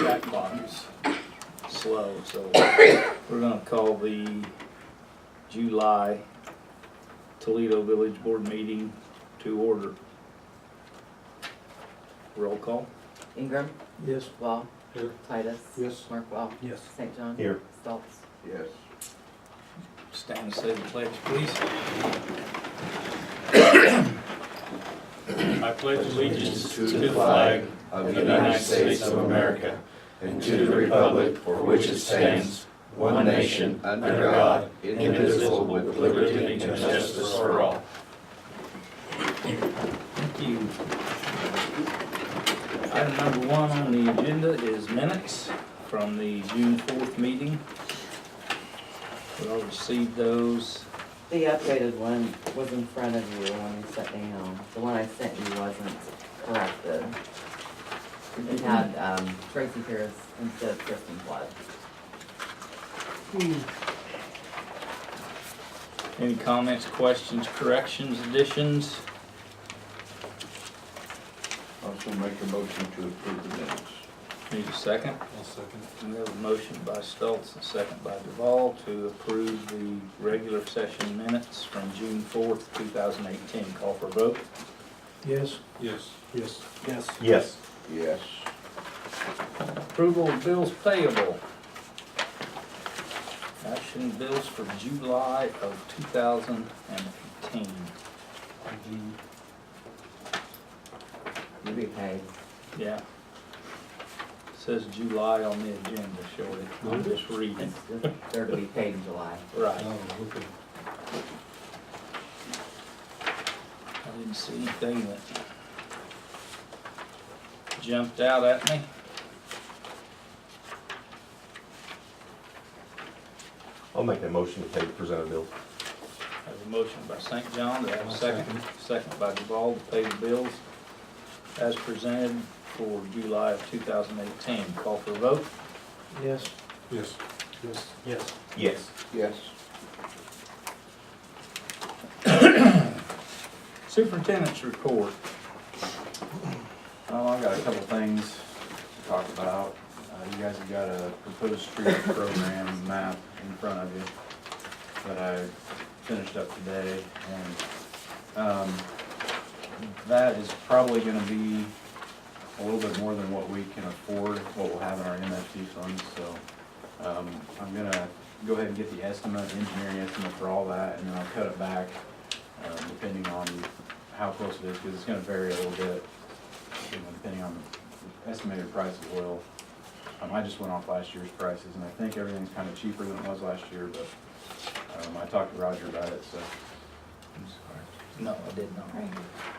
That clock is slow, so we're gonna call the July Toledo Village Board meeting to order. Roll call. Ingram, Yes. Wall, Here. Titus. Yes. Mark Wall. Yes. St. John. Here. Stoltz. Yes. Stand and say the pledge, please. I pledge allegiance To the flag of the United States of America and to the republic for which it stands, one nation, under God, indivisible, with liberty and justice for all. Thank you. Item number 1 on the agenda is minutes from the June 4th meeting. We all received those. The updated one was in front of you when you sat down. The one I sent you wasn't corrected. It had, Tracy Pierce instead of Kristen Flood. Any comments, questions, corrections, additions? Also make a motion to approve the minutes. Need a second? I'll second. We have a motion by Stoltz and a second by Duval to approve the regular session minutes from June 4th, 2018. Call for a vote. Yes. Yes. Yes. Yes. Yes. Yes. Approval of bills payable. Action bills for July of 2018. You'll be paid. Yeah. Says July on the agenda, Shorty. I'm just reading. It's just, they're to be paid in July. Right. Oh, okay. I didn't see anything that jumped out at me. I'll make that motion to pay the presented bills. I have a motion by St. John, do I have a second? Second by Duval to pay the bills as presented for July of 2018. Call for a vote. Yes. Yes. Yes. Yes. Yes. Yes. Superintendent's report. Oh, I've got a couple things to talk about. You guys have got a proposed street program map in front of you that I finished up today, and that is probably gonna be a little bit more than what we can afford, what we'll have in our MFT funds, so I'm gonna go ahead and get the estimate, engineering estimate for all that, and then I'll cut it back depending on how close it is, because it's gonna vary a little bit, you know, depending on the estimated price of oil. I just went off last year's prices, and I think everything's kind of cheaper than it was last year, but I talked to Roger about it, so I'm sorry. No, I did not.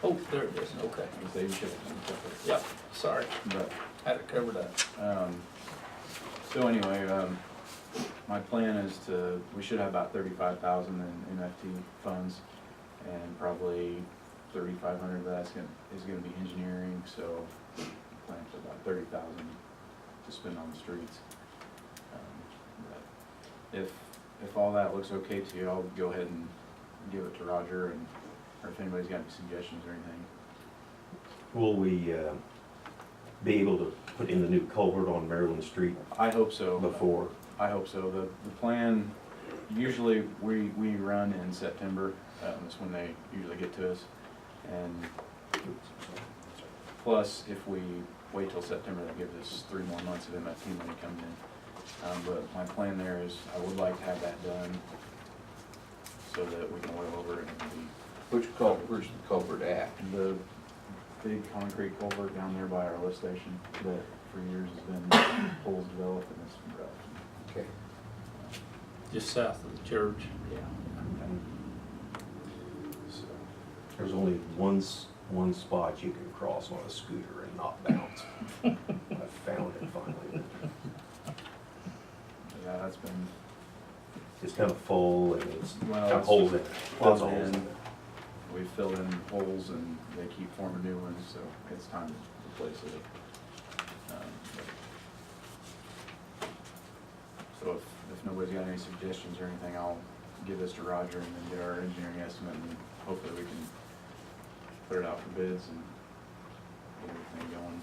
Oh, there it is, okay. I say you should have. Yep, sorry, But had it covered up. so anyway, my plan is we should have about 35,000 in MFT funds, and probably 3,500 of that is gonna be engineering, so plan for about 30,000 to spend on the streets. But if all that looks okay to you, I'll go ahead and give it to Roger, and or if anybody's got any suggestions or anything. Will we be able to put in the new culvert on Maryland Street I hope so. before? I hope so. The plan, usually we run in September. That's when they usually get to us. And plus, if we wait till September, that gives us 3 more months of MFT money coming in. But my plan there is I would like to have that done so that we can oil over it and Where's the culvert at? the big concrete culvert down there by our lift station that for years has been holes developed and it's rough. Okay. Just south of the church. Yeah. So, There's only one spot you can cross on a scooter and not bounce. I found it finally. yeah, that's been It's kind of full and it's Well, got it's holes in it. plugged Lots of holes in in. it. We filled in holes and they keep forming new ones, so it's time to replace it. So if nobody's got any suggestions or anything, I'll give this to Roger and then get our engineering estimate, and hopefully we can put it out for bids and get everything going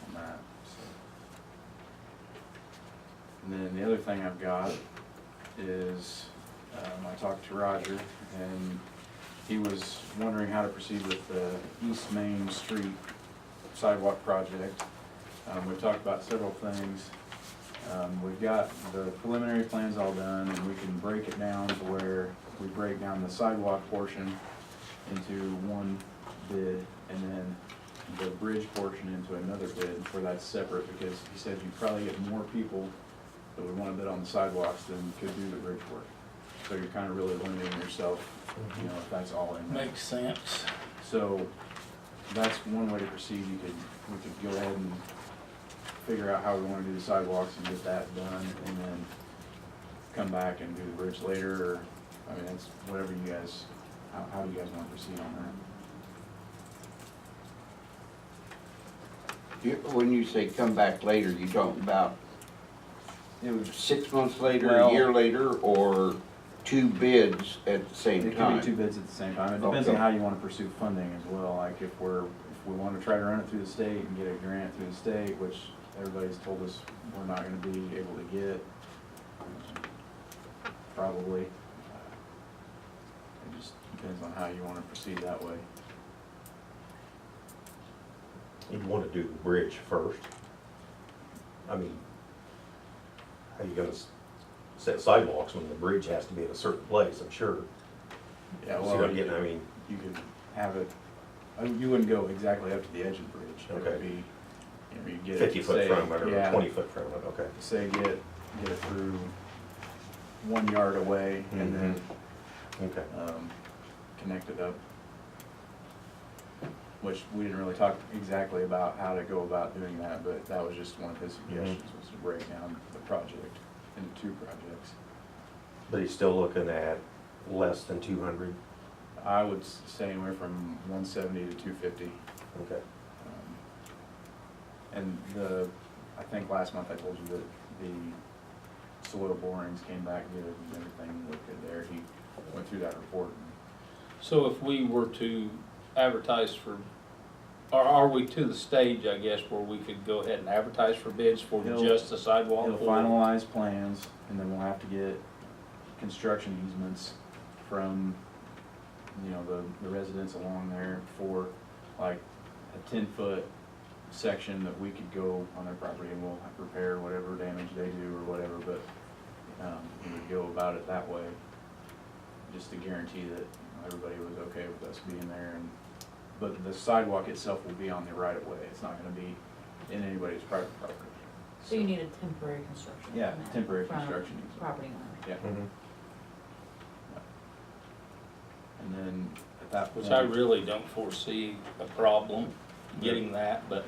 on that, so. And then the other thing I've got is, I talked to Roger, and he was wondering how to proceed with the East Main Street sidewalk project. We've talked about several things. We've got the preliminary plans all done, and we can break it down to where we break down the sidewalk portion into one bid, and then the bridge portion into another bid, where that's separate, because he said you'd probably get more people that would want to bid on the sidewalks than could do the bridge work. So you're kind of really limiting yourself, you know, if that's all in there. Makes sense. So that's one way to proceed. We could go ahead and figure out how we want to do the sidewalks and get that done, and then come back and do the bridge later, or, I mean, it's whatever you guys, how do you guys want to proceed on that? When you say come back later, you talking about It would, 6 months later, Well- a year later, or two bids at the same it could time? be two bids at the same time. It depends on Okay. how you want to pursue funding as well. Like if we want to try to run it through the state and get a grant through the state, which everybody's told us we're not going to be able to get, probably. It just depends on how you want to proceed that way. You'd want to do the bridge first. I mean, how you gonna set sidewalks when the bridge has to be at a certain place, I'm sure. Yeah, See well, what I'm getting, I mean, you could have it, you wouldn't go exactly up to the edge of the bridge. It would Okay. be, you know, you get it, 50 foot say, from it, or yeah, 20 foot from it, okay. say get it through 1 yard away, and then, Okay. connect it up. Which we didn't really talk exactly about how to go about doing that, but that was just one of his suggestions, was to break down the project into two projects. But he's still looking at less than 200, I would say anywhere from 170 to 250. okay. And I think last month I told you that the soil borings came back good and everything looked good there. He went through that report. So if we were to advertise for, or are we to the stage, I guess, where we could go ahead and advertise for bids for He'll- just the sidewalk? He'll finalize plans, and then we'll have to get construction easements from, you know, the residents along there for like a 10-foot section that we could go on their property, and we'll repair whatever damage they do or whatever, but we would go about it that way, just to guarantee that, you know, everybody was okay with us being there. And but the sidewalk itself will be on the right of way. It's not gonna be in anybody's private property. So you need a temporary construction. Yeah, permit temporary from construction easement. Property owner. Yeah. Mhm. And then at that point. Which I really don't foresee a problem getting that, but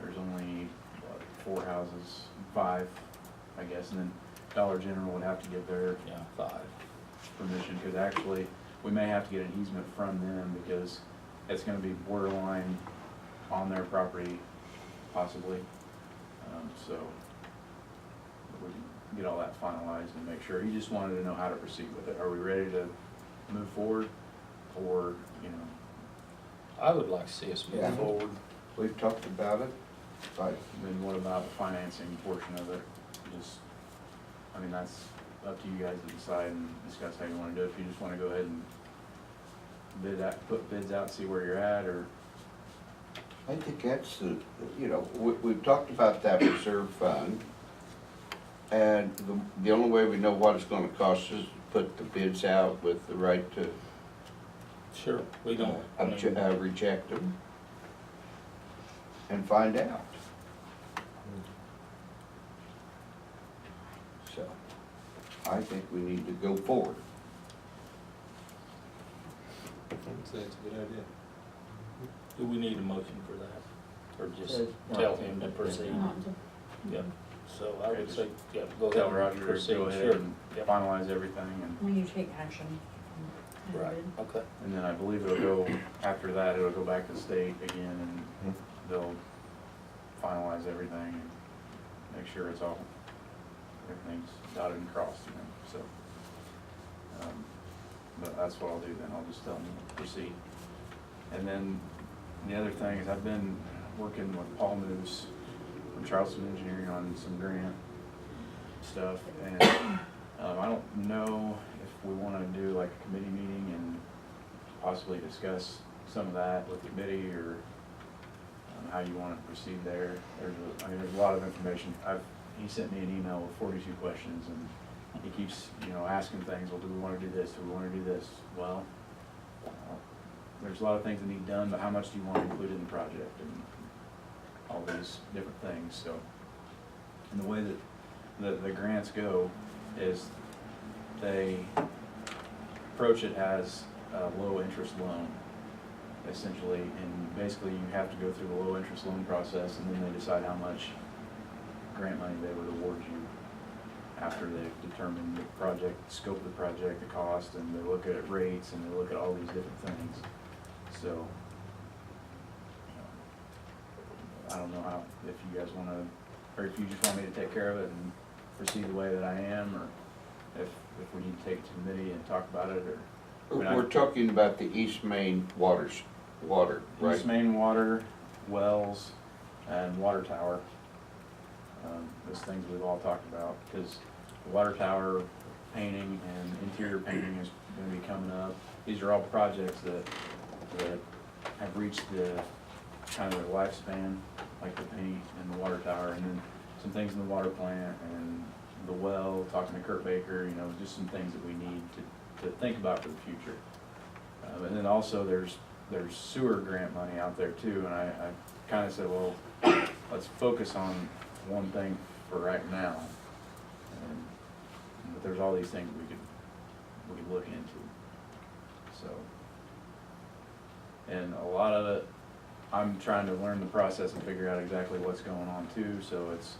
There's only, what, 4 houses, 5, I guess, and then Dollar General would have to give their yeah, 5. permission, because actually, we may have to get an easement from them, because it's gonna be borderline on their property, possibly. So, we can get all that finalized and make sure. He just wanted to know how to proceed with it. Are we ready to move forward, or, you know? I would like to see us move Yeah. forward. We've talked about it, but Then what about the financing portion of it? Just, I mean, that's up to you guys to decide and discuss how you wanna do it. If you just wanna go ahead and put bids out, see where you're at, or, I think that's we've talked about that reserve fund. And the only way we know what it's gonna cost is to put the bids out with the right to Sure, we don't, I mean, reject them and find out. So, I think we need to go forward. I'd say it's a good idea. do we need a motion for that? Or just So- tell him to proceed? Not until- Yep, so I Okay, would just say, yeah, go ahead tell and Roger to proceed, go ahead sure. and Yep. finalize everything, and When you take action. on Right, bid. okay. And then I believe it'll go, after that, it'll go back to the state again, and they'll finalize everything and make sure it's all, everything's dotted and crossed, you know, so. But that's what I'll do then, I'll just tell them to proceed. And then the other thing is I've been working with Paul Moose from Charleston Engineering on some grant stuff, and, I don't know if we wanna do like a committee meeting and possibly discuss some of that with the committee, or how you wanna proceed there. There's a lot of information. He sent me an email with 42 questions, and he keeps, asking things, well, do we wanna do this, do we wanna do this? Well, there's a lot of things that need done, but how much do you wanna include in the project, and all these different things, so. And the way that the grants go is they approach it as a low interest loan, essentially, and basically you have to go through the low interest loan process, and then they decide how much grant money they would award you after they've determined the project, the scope of the project, the cost, and they look at rates, and they look at all these different things. So, I don't know how, if you guys wanna, or if you just want me to take care of it and proceed the way that I am, or if we need to take it to committee and talk about it, or. I mean, We're talking about the East Main water, right? East Main water, wells, and water tower. Those things we've all talked about, because the water tower painting and interior painting is gonna be coming up. These are all projects that have reached the, kind of their lifespan, like the paint and the water tower, and then some things in the water plant, and the well, talking to Kurt Baker, just some things that we need to think about for the future. And then also there's sewer grant money out there too, and I kind of said, well, let's focus on one thing for right now. But there's all these things we could look into. So, and a lot of it, I'm trying to learn the process and figure out exactly what's going on too, so it's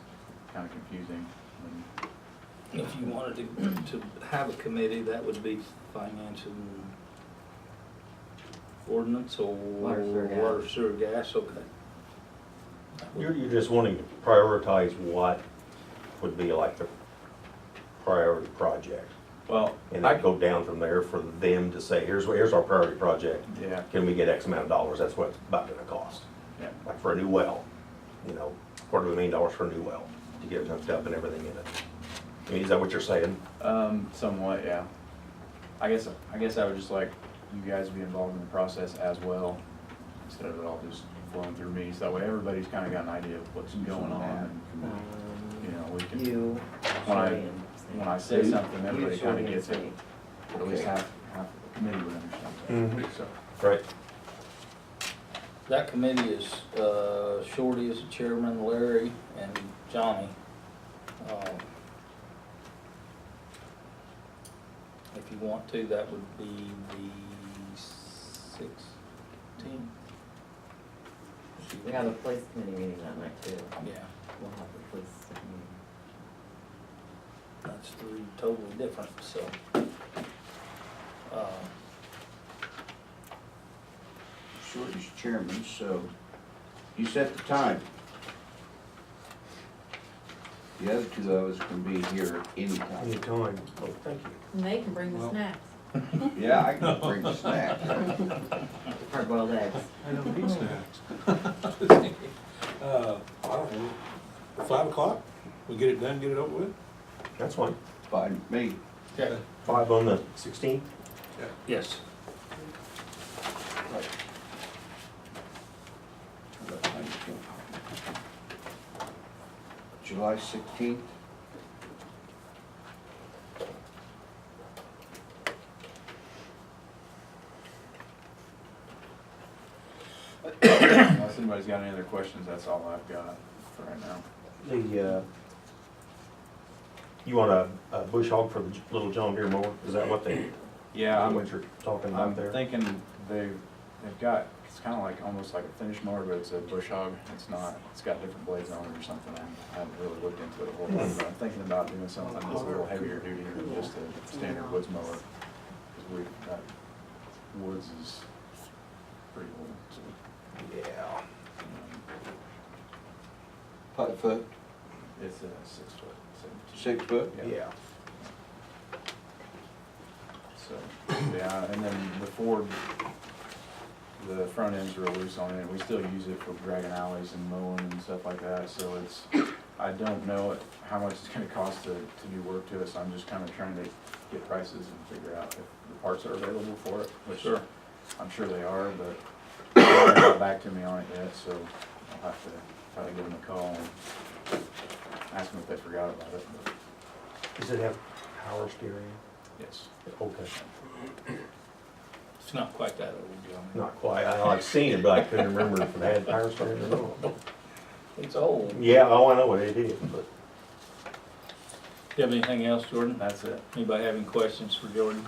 kind of confusing. If you wanted to have a committee, that would be finance and ordinance, or water, sewer, gas, okay. You're just wanting to prioritize what would be like the priority project. Well, And then go down from there for them to say, here's our priority project. yeah, Can we get X amount of dollars? That's what it's about gonna cost. yeah. Like for a new well, $250,000 for a new well, to get it hooked up and everything in it. I mean, is that what you're saying? Somewhat, yeah. I guess I would just like you guys to be involved in the process as well, instead of it all just flowing through me, so that way everybody's kind of got an idea of what's going on, and, we can, You, when I- Sherry, and when I say something, You, everybody kind Sherry, of gets and it, Steve. or at least half the committee would understand. So, Right. That committee is, Shorty is the chairman, Larry and Johnny. If you want to, that would be the 16th. We have a police committee meeting that night too. Yeah, We'll have the police meeting. that's three totally different, so. Shorty's chairman, so you set the time. The other two of us can be here anytime. Anytime. Oh, thank you. And they can bring the Well- snacks. Yeah, I can bring the snack. Hard boiled eggs. I don't need snacks. I don't know, 5 o'clock, we get it done, get it over with? That's fine. Fine with me. Okay. 5 on the 16th? Yes. July 16th. unless anybody's got any other questions, that's all I've got for right now. You want a bush hog for the little John Deere mower? Is that what Yeah, what you're talking I'm about there? thinking they've got, it's kind of like, almost like a finish mower, but it's a bush hog. It's not, it's got different blades on it or something. I haven't really looked into it a whole lot, but I'm thinking about doing something that's a little heavier duty than just a standard woods mower. Because that woods is pretty old, so. Yeah. 5 foot, It's a 6 foot, 6 foot. Yeah. So, yeah, and then the Ford, the front end's real loose on it. We still use it for dragging alleys and mowing and stuff like that, so it's, I don't know how much it's gonna cost to do work to it, so I'm just kinda trying to get prices and figure out if the parts are available for it, which Sure. I'm sure they are, but they haven't got back to me on it yet, so I'll have to try to give them a call and ask them if they forgot about it, but Does it have power steering? yes. Okay, It's not quite that old, John. not quite. I've seen it, but I couldn't remember if it had power steering or not. It's old. Yeah, oh, I know what it is, but Do you have anything else, Jordan? That's it. Anybody have any questions for Jordan?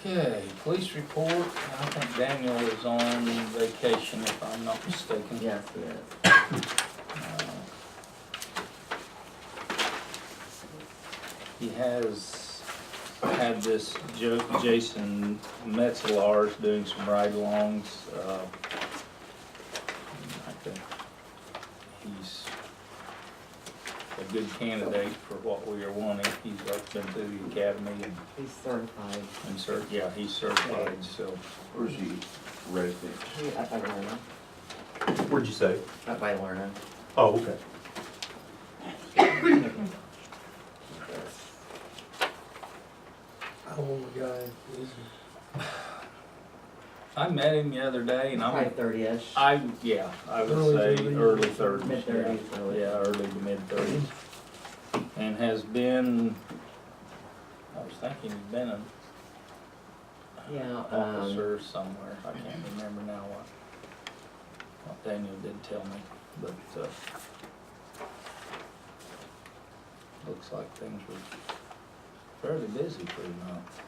Okay, police report. I think Daniel is on vacation, if I'm not mistaken. Yes, it is. Uh, He has had this Jason Metzelaars doing some ride-alongs. I think he's a good candidate for what we are wanting. He's been through the academy He's certified. and yeah, he's certified, so. Where's he resident? He up by Lerna. where'd you say? Up by Lerna. Oh, okay. How old a guy is he? I met him the other day and Probably 30-ish. I would Early say 30s. early thirties. Mid-30s, early. Yeah, early to mid-30s. And has been, I was thinking he'd been an Yeah, officer somewhere. I can't remember now what Daniel did tell me, but, looks like things were fairly busy for the month.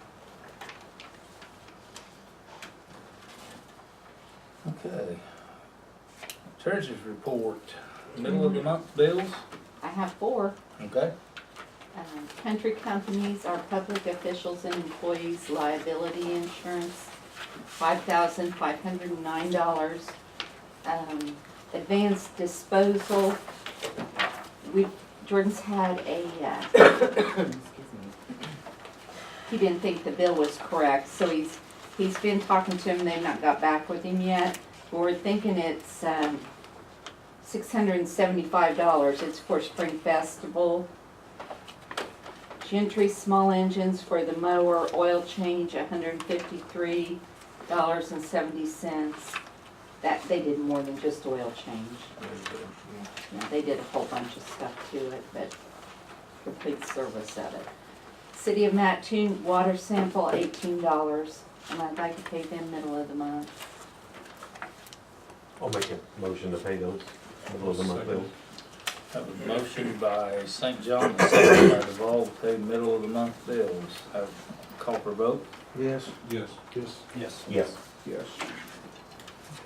Okay. Treasurer's report, middle of the month bills, I have 4. okay? Country companies are public officials and employees liability insurance, $5,509. Advanced disposal, Jordan's had a, excuse me. he didn't think the bill was correct, so he's been talking to him, they've not got back with him yet. We're thinking it's $675, it's for Spring Festival. Gentry small engines for the mower, oil change, $153.70. That, they did more than just oil change. Yeah, they did a whole bunch of stuff to it, but complete service of it. City of Mattoon, water sample, $18, and I'd like to pay them middle of the month. I'll make a motion to pay those middle of the month bills. Have a motion by St. John, and second by Duval to pay middle of the month bills. Have call for vote? Yes. Yes. Yes. Yes. Yes. Yes.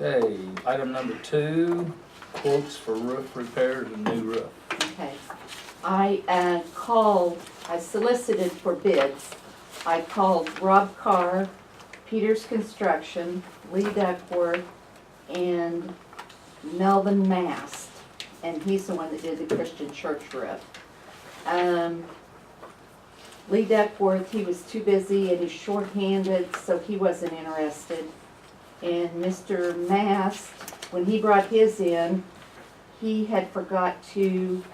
Okay, item number 2, quotes for roof repairs and new roof. Okay. I solicited for bids. I called Rob Carr, Peters Construction, Lee Duckworth, and Melvin Mast, and he's the one that did the Christian church roof. Lee Duckworth, he was too busy and he's short-handed, so he wasn't interested. And Mr. Mast, when he brought his in, he had forgot to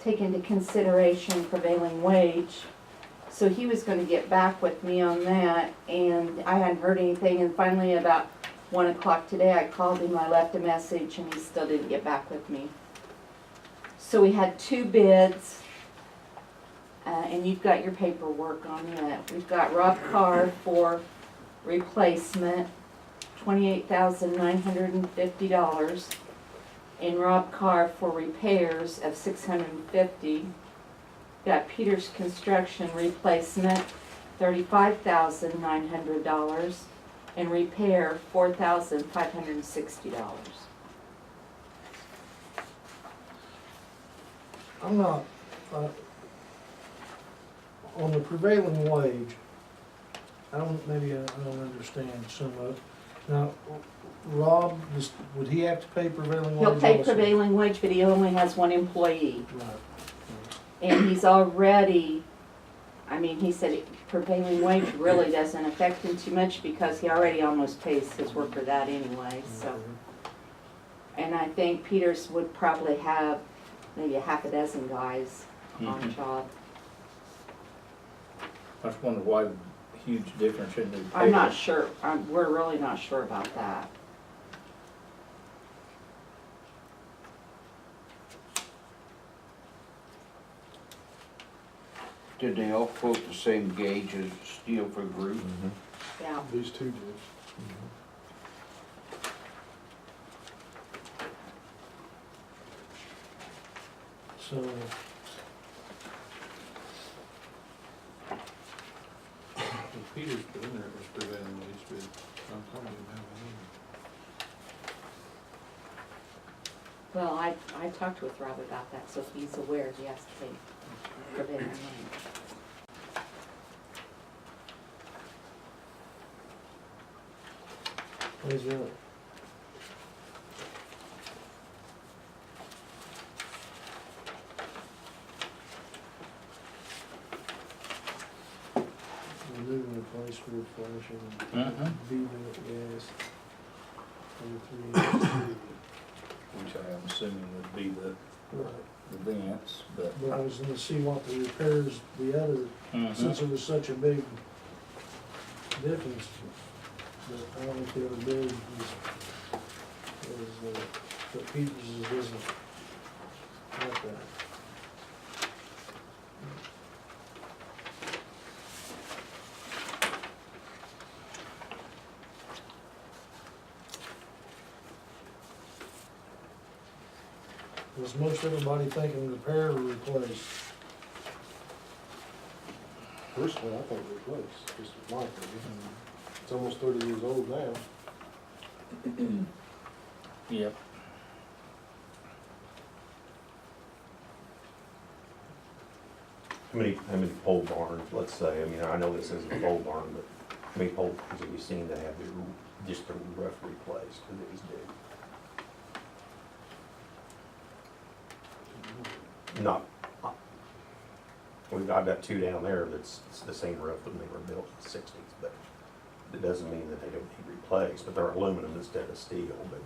take into consideration prevailing wage. So he was gonna get back with me on that, and I hadn't heard anything, and finally about 1 o'clock today, I called him, I left a message, and he still didn't get back with me. So we had 2 bids, and you've got your paperwork on that. We've got Rob Carr for replacement, $28,950, and Rob Carr for repairs of $650. Got Peters Construction replacement, $35,900, and repair, $4,560. I'm not, on the prevailing wage, maybe I don't understand some of it. Now, Rob, would he have to pay prevailing wage He'll pay also? prevailing wage, but he only has 1 employee. Right. And he's already I mean, he said prevailing wage really doesn't affect him too much because he already almost pays his worker that anyway, so. And I think Peters would probably have maybe a half a dozen guys on Mhm. job. I just wonder why the huge difference in the pay. I'm not sure, we're really not sure about that. Did they all quote the same gauge as steel for group? Yeah, These two did. So, Peter's put in there, it was prevailing wage, but I'm probably didn't have well, I talked with Rob about that, so he's aware he has to pay prevailing wage. what is that? Removing the place for flashing, Mhm. V-Net gas, #383. Which I am assuming would be the Right, vents, but. but I was gonna see what the repairs, the other, since it was such a big difference, but I don't think the other bid was, but Peters isn't like that. Was most everybody thinking repair or replace? Personally, I think replace, just my opinion. It's almost 30 years old now. Yep. How many pole barns, let's say, I mean, I know this isn't a pole barn, but how many pole barns have you seen that have just the roof replaced, because it was big? Not, I've got two down there that's it's the same roof when they were built in the 60s, but it doesn't mean that they don't need replaced, but they're aluminum instead of steel, but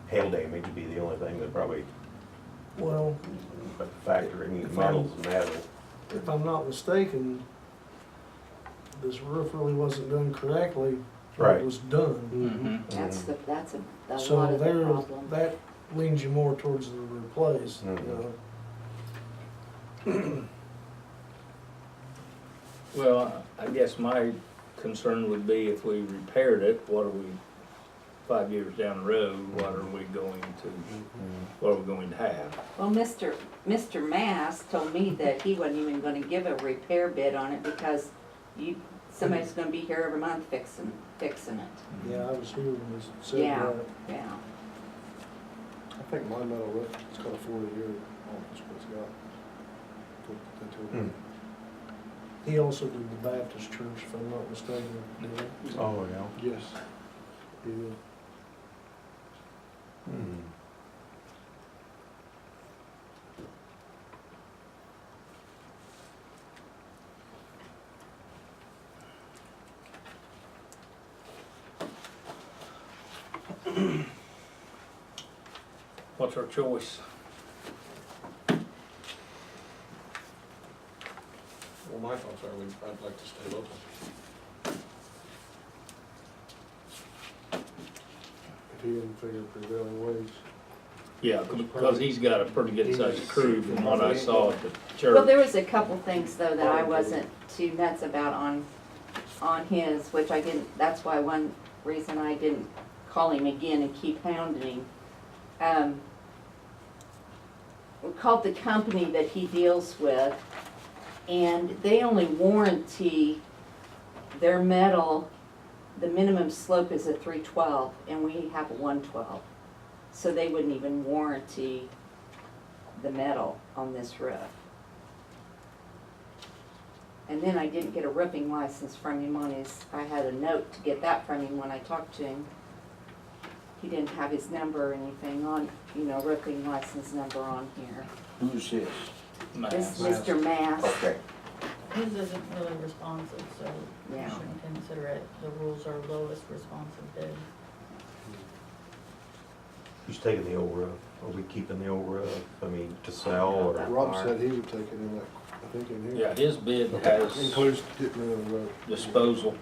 hail damage would be the only thing that probably, Well, but the factor, I mean, If metal's metal. if I'm not mistaken, this roof really wasn't done correctly. when Right. It was done. Mhm. That's a lot So of the there, problem. that leans you more towards the replace, you Mhm. know. Well, I guess my concern would be if we repaired it, what are we, 5 years down the road, what are we going to, what are we going to have? Well, Mr. Mass told me that he wasn't even gonna give a repair bid on it because somebody's gonna be here every month fixing it. Yeah, I was here when he said Yeah, that. yeah. I think my metal roof, it's got a 40-year, almost what it's got. They told me. He also did the Baptist church, if I'm not mistaken. Oh, yeah. Yes. Yeah. What's our choice? Well, my thoughts are, I'd like to stay local. If he didn't figure prevailing wage. Yeah, because he's got a pretty good sized crew from what I saw at the church. Well, there was a couple things though that I wasn't too nuts about on his, which I didn't, that's why one reason I didn't call him again and keep hounding him. We called the company that he deals with, and they only warranty their metal, the minimum slope is a 312, and we have a 112. So they wouldn't even warranty the metal on this roof. And then I didn't get a roofing license from him on his, I had a note to get that from him when I talked to him. He didn't have his number or anything on, roofing license number on here. Who's this? This Mass. Mr. Mass. Okay. His isn't really responsive, so you Yeah. shouldn't consider it. The rules are lowest responsive bid. Who's taking the old roof? Are we keeping the old roof, I mean, to sell or? Rob said he would take it in that, I think in here. Yeah, his bid has Includes getting rid of the road. disposal.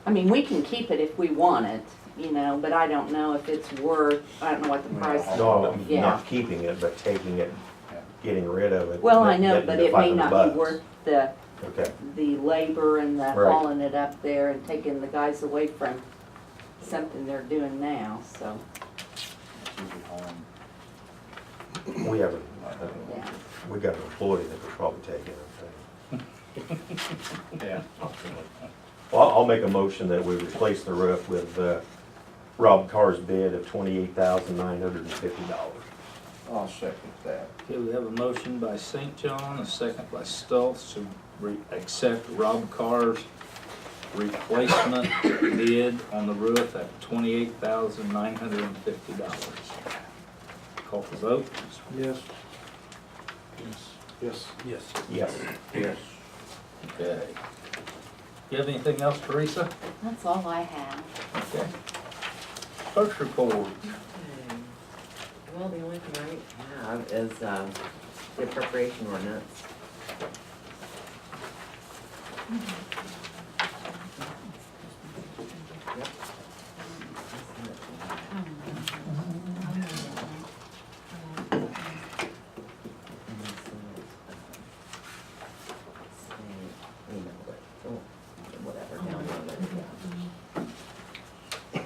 I mean, we can keep it if we want it, you know, but I don't know if it's worth, I don't know what the price is. No, Yeah. not keeping it, but taking it, getting rid of it. Well, I know, getting but the it may 500 not bucks. be worth Okay, the labor and the Right. hauling it up there and taking the guys away from something they're doing now, so, we have, yeah. we got an employee that could probably take it, I think. Yeah. Well, I'll make a motion that we replace the roof with, Rob Carr's bid of $28,950. I'll second that. Okay, we have a motion by St. John, a second by Stoltz to accept Rob Carr's replacement bid on the roof at $28,950. Call for vote. Yes. Yes. Yes. Yes. Yes. Okay. You have anything else, Teresa? That's all I have. Okay. Clerk's report. Okay. Well, the only thing I have is, the appropriation ordinance. Yep. Whatever, download it, yeah.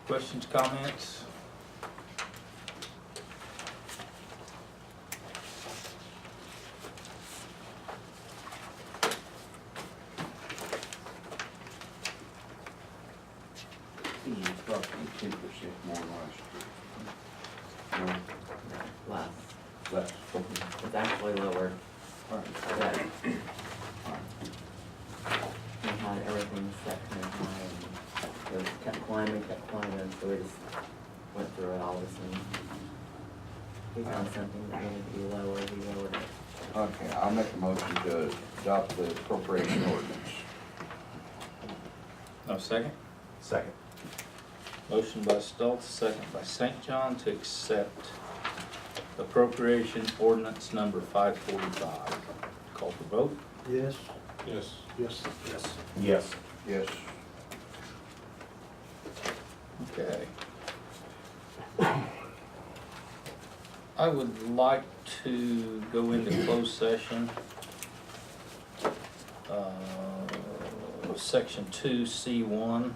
Questions, comments? It's approximately 10% more than last year. Less. No, less. It's actually lower. But we had everything set kind of high and it was kept climbing, so we just went through it all of a sudden. We found something that needed to be lower, we lowered it. Okay, I'll make a motion to adopt the appropriation ordinance. No second? Second. Motion by Stoltz, second by St. John to accept appropriation ordinance number 545. Call for vote. Yes. Yes. Yes. Yes. Yes. Yes. Okay. I would like to go into closed session. Section 2C1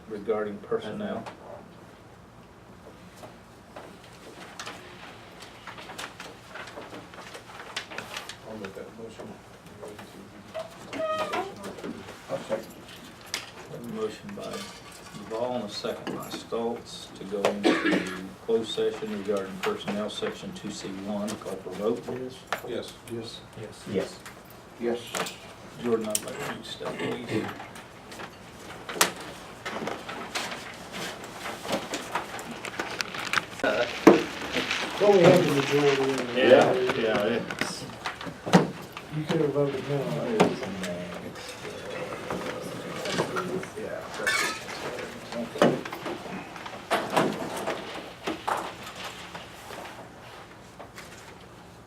regarding personnel. I'll make that motion. I'll second. A motion by Duval and a second by Stoltz to go into closed session regarding personnel, section 2C1. Call for vote. Yes. Yes. Yes. Yes. Yes. Jordan, I'd like you to step, please. Well, we have the majority in there. Yeah, it's. You could have voted no.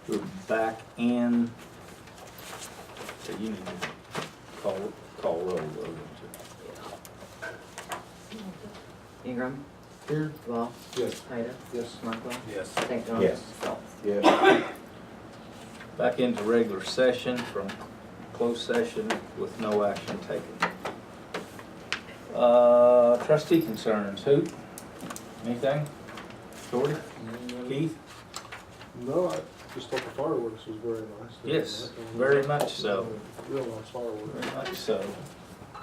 We're back in, so you need to call roll, though, Ingram, Here. Duval, Yes. Ida, Yes. Markwell, Yes. St. John, Yes. Stoltz. Yes. back into regular session from closed session with no action taken. Trustee concerns, who? Anything? Jordy? Keith? No, I just thought the fireworks was very nice. Yes, very much so. Real nice fireworks. Very much so.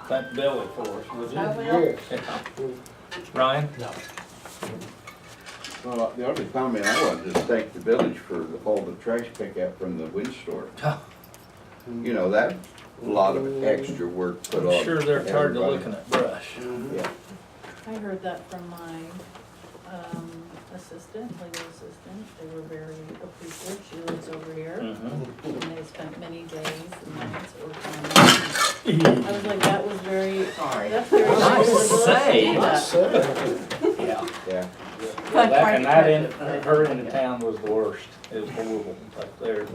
Thank Billy for us, would you? Yes. Ryan? Well, the only comment I wanted to thank the village for all the trash pickup from the windstorm. You know, that's a lot of extra work put on. I'm sure they're tired of everybody. looking at brush. Yeah. I heard that from my assistant, legal assistant. They were very appreciative. She lives over here. Mhm. And they spent many days and nights working on it. I was like, that was very, Sorry. that's very Nice nice of us to save. do Nice that. Yeah. Yeah. Well, that, and that in, her end of town was the worst. It was horrible up there.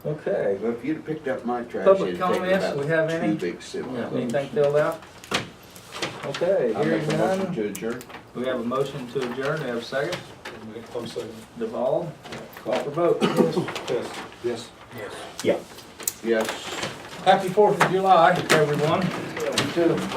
Okay. Well, if you'd have picked up my trash, Public it'd take comments, about we have 2 any? big sips. Anything filled out? Okay, I make hearing a motion none. to adjourn. We have a motion to adjourn. Do we have a second? I'm saying. Duval, call for vote. Yes. Yes. Happy 4th of July, everyone. You too.